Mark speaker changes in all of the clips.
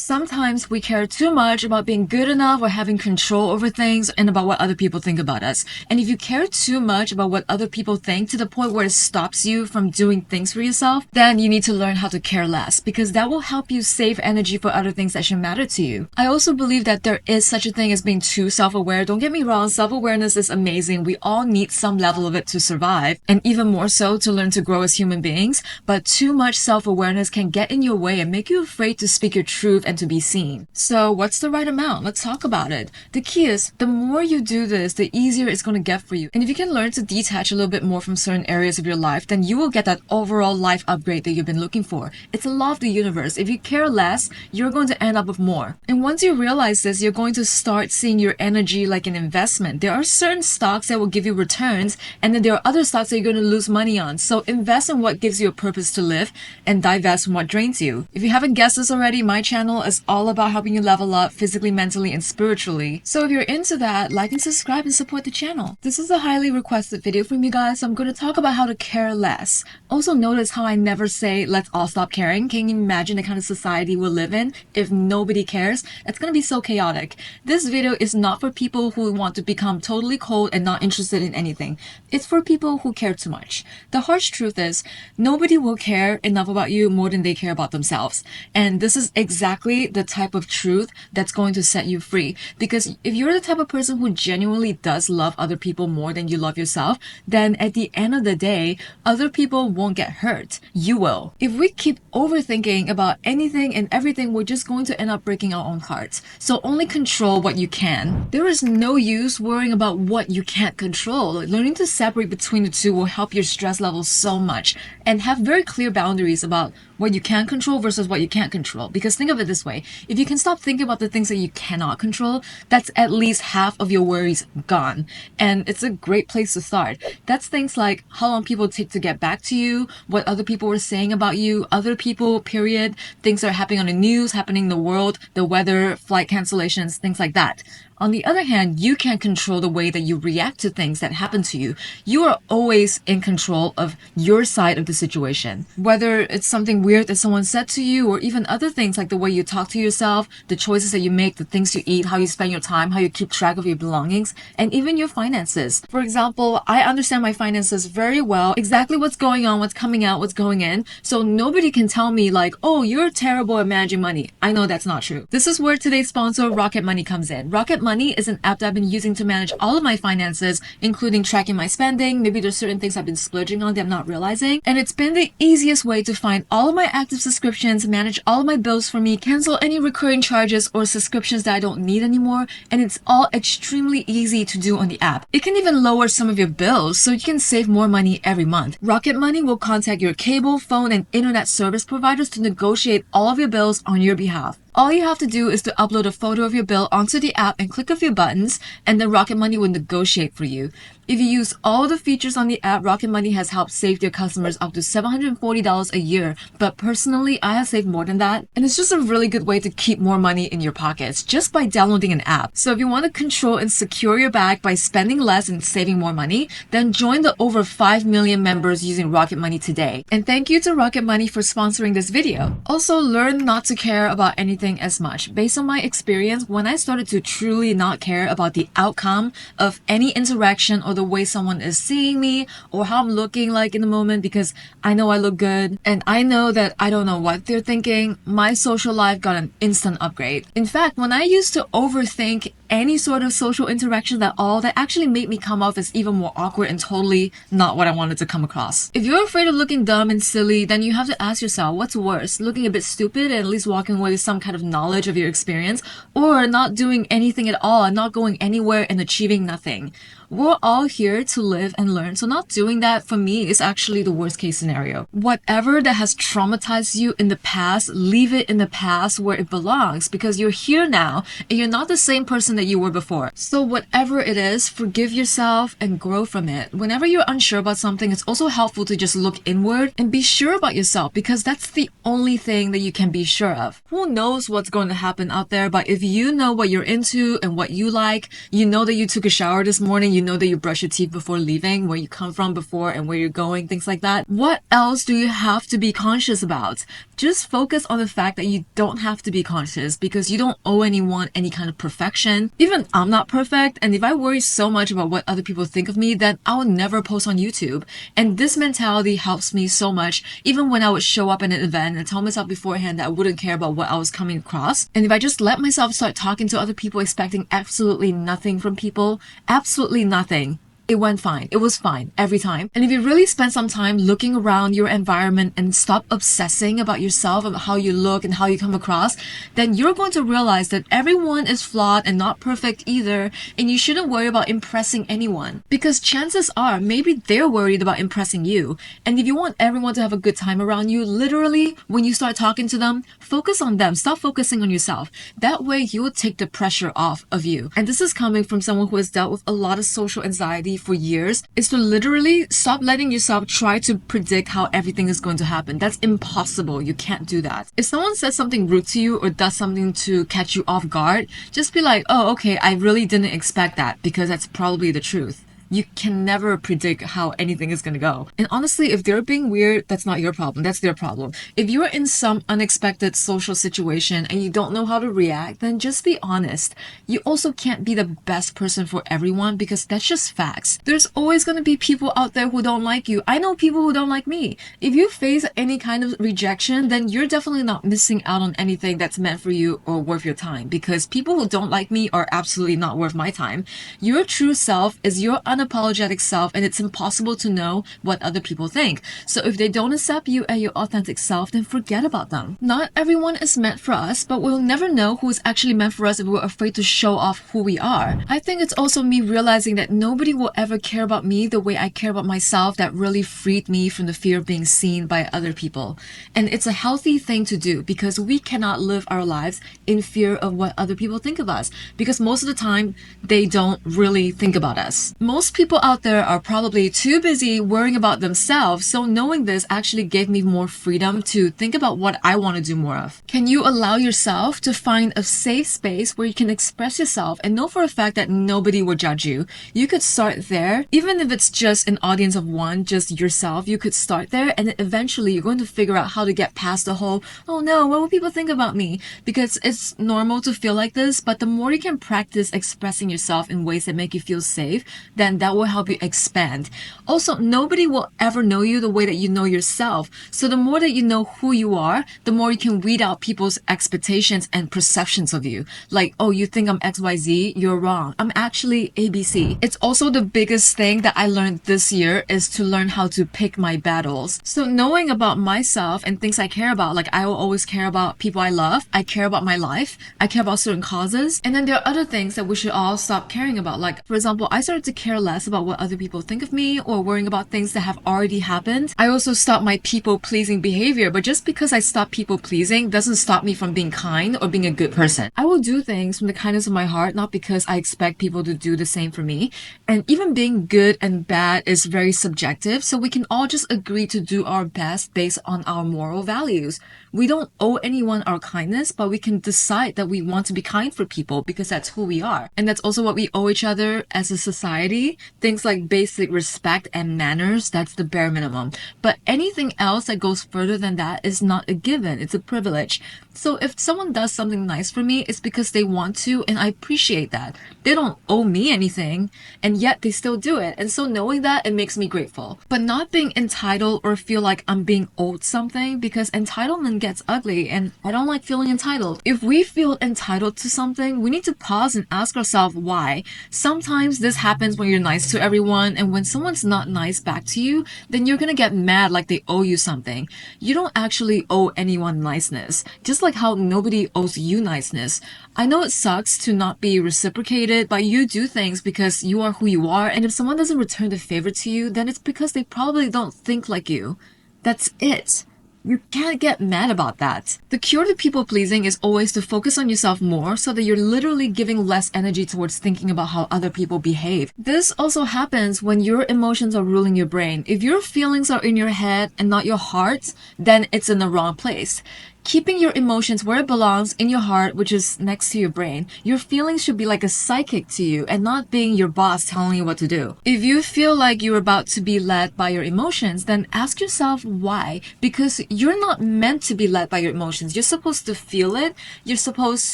Speaker 1: Sometimes we care too much about being good enough or having control over things and about what other people think about us. And if you care too much about what other people think to the point where it stops you from doing things for yourself, then you need to learn how to care less, because that will help you save energy for other things that should matter to you. I also believe that there is such a thing as being too self-aware. Don't get me wrong, self-awareness is amazing. We all need some level of it to survive, and even more so to learn to grow as human beings. But too much self-awareness can get in your way and make you afraid to speak your truth and to be seen. So what's the right amount? Let's talk about it. The key is, the more you do this, the easier it's going to get for you. And if you can learn to detach a little bit more from certain areas of your life, then you will get that overall life upgrade that you've been looking for. It's a law of the universe. If you care less, you're going to end up with more. And once you realize this, you're going to start seeing your energy like an investment. There are certain stocks that will give you returns, and then there are other stocks that you're going to lose money on. So invest in what gives you a purpose to live and divest from what drains you. If you haven't guessed this already, my channel is all about helping you level up physically, mentally, and spiritually. So if you're into that, like and subscribe and support the channel. This is a highly requested video from you guys, so I'm going to talk about how to care less. Also notice how I never say let's all stop caring. Can you imagine the kind of society we'll live in if nobody cares? It's going to be so chaotic. This video is not for people who want to become totally cold and not interested in anything. It's for people who care too much. The harsh truth is, nobody will care enough about you more than they care about themselves. And this is exactly the type of truth that's going to set you free. Because if you're the type of person who genuinely does love other people more than you love yourself, then at the end of the day, other people won't get hurt. You will. If we keep overthinking about anything and everything, we're just going to end up breaking our own hearts. So only control what you can. There is no use worrying about what you can't control. Learning to separate between the two will help your stress levels so much, and have very clear boundaries about what you can control versus what you can't control. Because think of it this way, if you can stop thinking about the things that you cannot control, that's at least half of your worries gone. And it's a great place to start. That's things like how long people take to get back to you, what other people were saying about you, other people, period, things that are happening on the news, happening in the world, the weather, flight cancellations, things like that. On the other hand, you can control the way that you react to things that happen to you. You are always in control of your side of the situation. Whether it's something weird that someone said to you, or even other things like the way you talk to yourself, the choices that you make, the things you eat, how you spend your time, how you keep track of your belongings, and even your finances. For example, I understand my finances very well, exactly what's going on, what's coming out, what's going in. So nobody can tell me like, oh, you're terrible at managing money. I know that's not true. This is where today's sponsor, Rocket Money, comes in. Rocket Money is an app that I've been using to manage all of my finances, including tracking my spending. Maybe there's certain things I've been splurging on that I'm not realizing. And it's been the easiest way to find all of my active subscriptions, manage all of my bills for me, cancel any recurring charges or subscriptions that I don't need anymore. And it's all extremely easy to do on the app. It can even lower some of your bills so you can save more money every month. Rocket Money will contact your cable, phone, and internet service providers to negotiate all of your bills on your behalf. All you have to do is to upload a photo of your bill onto the app and click a few buttons, and then Rocket Money will negotiate for you. If you use all the features on the app, Rocket Money has helped save their customers up to $740 a year. But personally, I have saved more than that. And it's just a really good way to keep more money in your pockets just by downloading an app. So if you want to control and secure your bag by spending less and saving more money, then join the over 5 million members using Rocket Money today. And thank you to Rocket Money for sponsoring this video. Also, learn not to care about anything as much. Based on my experience, when I started to truly not care about the outcome of any interaction or the way someone is seeing me or how I'm looking like in the moment, because I know I look good and I know that I don't know what they're thinking, my social life got an instant upgrade. In fact, when I used to overthink any sort of social interaction at all, that actually made me come off as even more awkward and totally not what I wanted to come across. If you're afraid of looking dumb and silly, then you have to ask yourself, what's worse, looking a bit stupid and at least walking away with some kind of knowledge of your experience, or not doing anything at all and not going anywhere and achieving nothing? We're all here to live and learn, so not doing that for me is actually the worst case scenario. Whatever that has traumatized you in the past, leave it in the past where it belongs, because you're here now and you're not the same person that you were before. So whatever it is, forgive yourself and grow from it. Whenever you're unsure about something, it's also helpful to just look inward and be sure about yourself, because that's the only thing that you can be sure of. Who knows what's going to happen out there, but if you know what you're into and what you like, you know that you took a shower this morning, you know that you brush your teeth before leaving, where you come from before and where you're going, things like that. What else do you have to be conscious about? Just focus on the fact that you don't have to be conscious because you don't owe anyone any kind of perfection. Even I'm not perfect, and if I worry so much about what other people think of me, then I will never post on YouTube. And this mentality helps me so much, even when I would show up at an event and tell myself beforehand that I wouldn't care about what I was coming across. And if I just let myself start talking to other people expecting absolutely nothing from people, absolutely nothing, it went fine. It was fine every time. And if you really spend some time looking around your environment and stop obsessing about yourself, about how you look and how you come across, then you're going to realize that everyone is flawed and not perfect either, and you shouldn't worry about impressing anyone. Because chances are, maybe they're worried about impressing you. And if you want everyone to have a good time around you, literally, when you start talking to them, focus on them. Stop focusing on yourself. That way, you will take the pressure off of you. And this is coming from someone who has dealt with a lot of social anxiety for years, is to literally stop letting yourself try to predict how everything is going to happen. That's impossible. You can't do that. If someone says something rude to you or does something to catch you off guard, just be like, oh, okay, I really didn't expect that, because that's probably the truth. You can never predict how anything is gonna go. And honestly, if they're being weird, that's not your problem. That's their problem. If you're in some unexpected social situation and you don't know how to react, then just be honest. You also can't be the best person for everyone, because that's just facts. There's always gonna be people out there who don't like you. I know people who don't like me. If you face any kind of rejection, then you're definitely not missing out on anything that's meant for you or worth your time, because people who don't like me are absolutely not worth my time. Your true self is your unapologetic self, and it's impossible to know what other people think. So if they don't accept you at your authentic self, then forget about them. Not everyone is meant for us, but we'll never know who is actually meant for us if we're afraid to show off who we are. I think it's also me realizing that nobody will ever care about me the way I care about myself that really freed me from the fear of being seen by other people. And it's a healthy thing to do, because we cannot live our lives in fear of what other people think of us, because most of the time they don't really think about us. Most people out there are probably too busy worrying about themselves, so knowing this actually gave me more freedom to think about what I want to do more of. Can you allow yourself to find a safe space where you can express yourself and know for a fact that nobody will judge you? You could start there, even if it's just an audience of one, just yourself. You could start there, and then eventually you're going to figure out how to get past the whole, oh no, what will people think about me? Because it's normal to feel like this, but the more you can practice expressing yourself in ways that make you feel safe, then that will help you expand. Also, nobody will ever know you the way that you know yourself. So the more that you know who you are, the more you can weed out people's expectations and perceptions of you. Like, oh, you think I'm XYZ? You're wrong. I'm actually ABC. It's also the biggest thing that I learned this year is to learn how to pick my battles. So knowing about myself and things I care about, like I will always care about people I love. I care about my life. I care about certain causes. And then there are other things that we should all stop caring about. Like, for example, I started to care less about what other people think of me or worrying about things that have already happened. I also stopped my people-pleasing behavior, but just because I stopped people-pleasing doesn't stop me from being kind or being a good person. I will do things from the kindness of my heart, not because I expect people to do the same for me. And even being good and bad is very subjective, so we can all just agree to do our best based on our moral values. We don't owe anyone our kindness, but we can decide that we want to be kind for people because that's who we are. And that's also what we owe each other as a society. Things like basic respect and manners, that's the bare minimum. But anything else that goes further than that is not a given. It's a privilege. So if someone does something nice for me, it's because they want to, and I appreciate that. They don't owe me anything, and yet they still do it. And so knowing that, it makes me grateful. But not being entitled or feel like I'm being owed something, because entitlement gets ugly, and I don't like feeling entitled. If we feel entitled to something, we need to pause and ask ourselves why. Sometimes this happens when you're nice to everyone, and when someone's not nice back to you, then you're gonna get mad like they owe you something. You don't actually owe anyone niceness, just like how nobody owes you niceness. I know it sucks to not be reciprocated, but you do things because you are who you are, and if someone doesn't return the favor to you, then it's because they probably don't think like you. That's it. You can't get mad about that. The cure to people pleasing is always to focus on yourself more so that you're literally giving less energy towards thinking about how other people behave. This also happens when your emotions are ruling your brain. If your feelings are in your head and not your heart, then it's in the wrong place. keeping your emotions where it belongs in your heart, which is next to your brain. Your feelings should be like a psychic to you and not being your boss telling you what to do. If you feel like you're about to be led by your emotions, then ask yourself why. Because you're not meant to be led by your emotions. You're supposed to feel it. You're supposed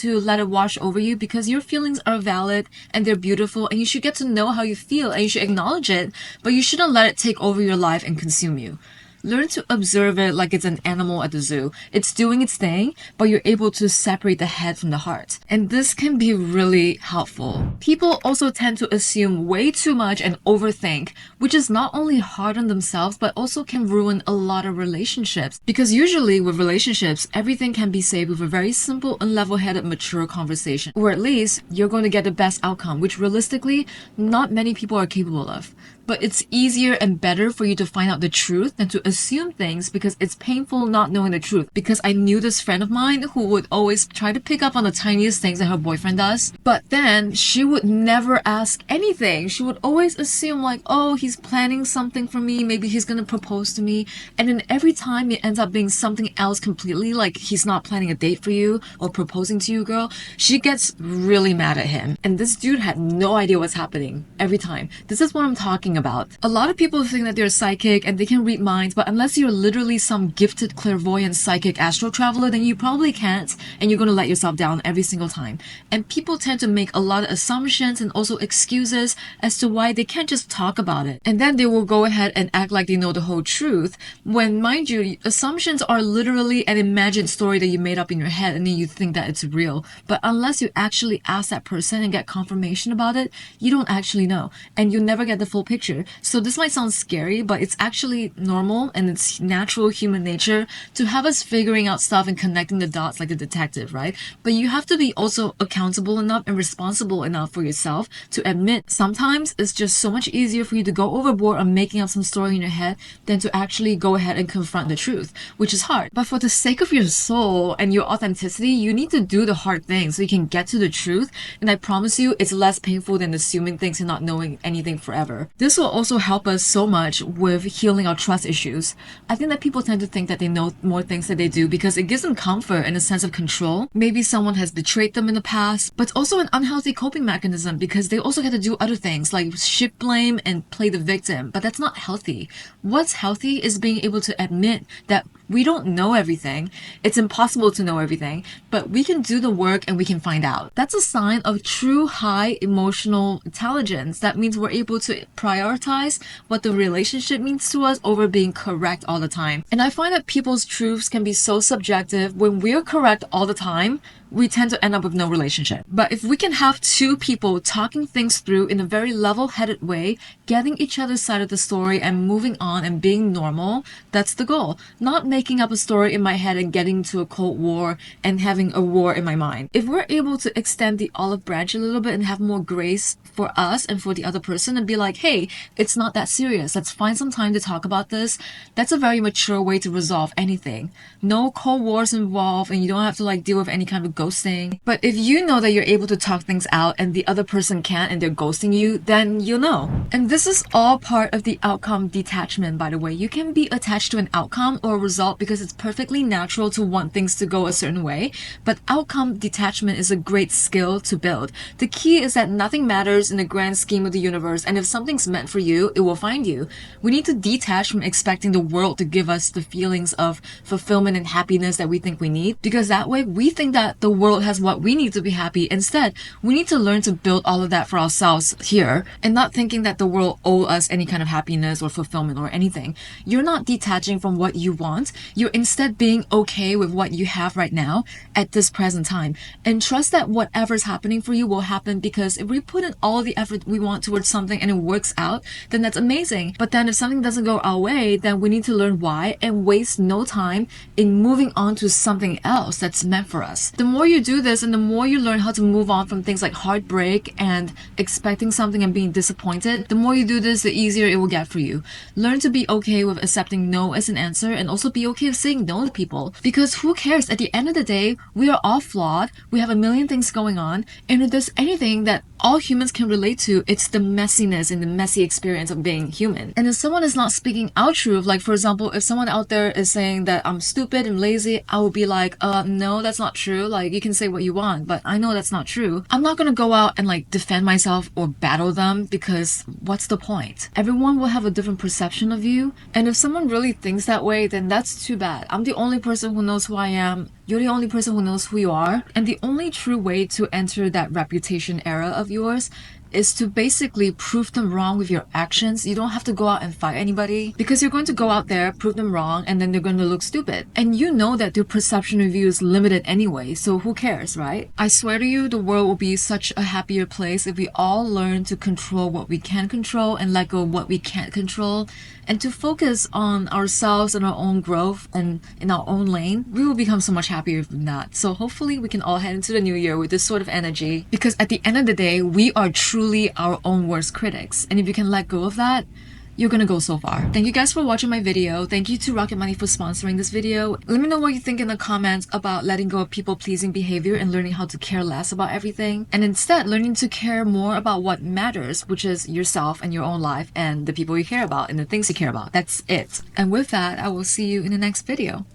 Speaker 1: to let it wash over you because your feelings are valid and they're beautiful and you should get to know how you feel and you should acknowledge it, but you shouldn't let it take over your life and consume you. Learn to observe it like it's an animal at the zoo. It's doing its thing, but you're able to separate the head from the heart. And this can be really helpful. People also tend to assume way too much and overthink, which is not only hard on themselves, but also can ruin a lot of relationships. Because usually with relationships, everything can be saved with a very simple and level-headed, mature conversation. Or at least, you're going to get the best outcome, which realistically, not many people are capable of. But it's easier and better for you to find out the truth than to assume things because it's painful not knowing the truth. Because I knew this friend of mine who would always try to pick up on the tiniest things that her boyfriend does. But then she would never ask anything. She would always assume like, oh, he's planning something for me. Maybe he's gonna propose to me. And then every time it ends up being something else completely, like he's not planning a date for you or proposing to you, girl. She gets really mad at him. And this dude had no idea what's happening every time. This is what I'm talking about. A lot of people think that they're psychic and they can read minds, but unless you're literally some gifted clairvoyant psychic astral traveler, then you probably can't, and you're going to let yourself down every single time. And people tend to make a lot of assumptions and also excuses as to why they can't just talk about it. And then they will go ahead and act like they know the whole truth, when, mind you, assumptions are literally an imagined story that you made up in your head and then you think that it's real. But unless you actually ask that person and get confirmation about it, you don't actually know, and you never get the full picture. So this might sound scary, but it's actually normal and it's natural human nature to have us figuring out stuff and connecting the dots like a detective, right? But you have to be also accountable enough and responsible enough for yourself to admit sometimes it's just so much easier for you to go overboard on making up some story in your head than to actually go ahead and confront the truth, which is hard. But for the sake of your soul and your authenticity, you need to do the hard thing so you can get to the truth. And I promise you, it's less painful than assuming things and not knowing anything forever. This will also help us so much with healing our trust issues. I think that people tend to think that they know more things than they do because it gives them comfort and a sense of control. Maybe someone has betrayed them in the past, but it's also an unhealthy coping mechanism because they also get to do other things like shift blame and play the victim, but that's not healthy. What's healthy is being able to admit that we don't know everything. It's impossible to know everything, but we can do the work and we can find out. That's a sign of true high emotional intelligence. That means we're able to prioritize what the relationship means to us over being correct all the time. And I find that people's truths can be so subjective. When we're correct all the time, we tend to end up with no relationship. But if we can have two people talking things through in a very level-headed way, getting each other's side of the story and moving on and being normal, that's the goal. Not making up a story in my head and getting to a cold war and having a war in my mind. If we're able to extend the olive branch a little bit and have more grace for us and for the other person and be like, hey, it's not that serious. Let's find some time to talk about this. That's a very mature way to resolve anything. No cold wars involved and you don't have to like deal with any kind of ghosting. But if you know that you're able to talk things out and the other person can't and they're ghosting you, then you'll know. And this is all part of the outcome detachment, by the way. You can be attached to an outcome or a result because it's perfectly natural to want things to go a certain way, but outcome detachment is a great skill to build. The key is that nothing matters in the grand scheme of the universe, and if something's meant for you, it will find you. We need to detach from expecting the world to give us the feelings of fulfillment and happiness that we think we need, because that way we think that the world has what we need to be happy. Instead, we need to learn to build all of that for ourselves here, and not thinking that the world owes us any kind of happiness or fulfillment or anything. You're not detaching from what you want. You're instead being okay with what you have right now at this present time, and trust that whatever's happening for you will happen, because if we put in all the effort we want towards something and it works out, then that's amazing. But then if something doesn't go our way, then we need to learn why and waste no time in moving on to something else that's meant for us. The more you do this and the more you learn how to move on from things like heartbreak and expecting something and being disappointed, the more you do this, the easier it will get for you. Learn to be okay with accepting no as an answer and also be okay with saying no to people. Because who cares? At the end of the day, we are all flawed. We have a million things going on. And if there's anything that all humans can relate to, it's the messiness and the messy experience of being human. And if someone is not speaking out truth, like for example, if someone out there is saying that I'm stupid and lazy, I will be like, no, that's not true. Like, you can say what you want, but I know that's not true. I'm not gonna go out and like defend myself or battle them, because what's the point? Everyone will have a different perception of you. And if someone really thinks that way, then that's too bad. I'm the only person who knows who I am. You're the only person who knows who you are. And the only true way to enter that reputation era of yours is to basically prove them wrong with your actions. You don't have to go out and fight anybody, because you're going to go out there, prove them wrong, and then they're going to look stupid. And you know that their perception of you is limited anyway, so who cares, right? I swear to you, the world will be such a happier place if we all learn to control what we can control and let go of what we can't control, and to focus on ourselves and our own growth and in our own lane. We will become so much happier from that. So hopefully we can all head into the new year with this sort of energy, because at the end of the day, we are truly our own worst critics. And if you can let go of that, you're gonna go so far. Thank you guys for watching my video. Thank you to Rocket Money for sponsoring this video. Let me know what you think in the comments about letting go of people-pleasing behavior and learning how to care less about everything, and instead learning to care more about what matters, which is yourself and your own life and the people you care about and the things you care about. That's it. And with that, I will see you in the next video.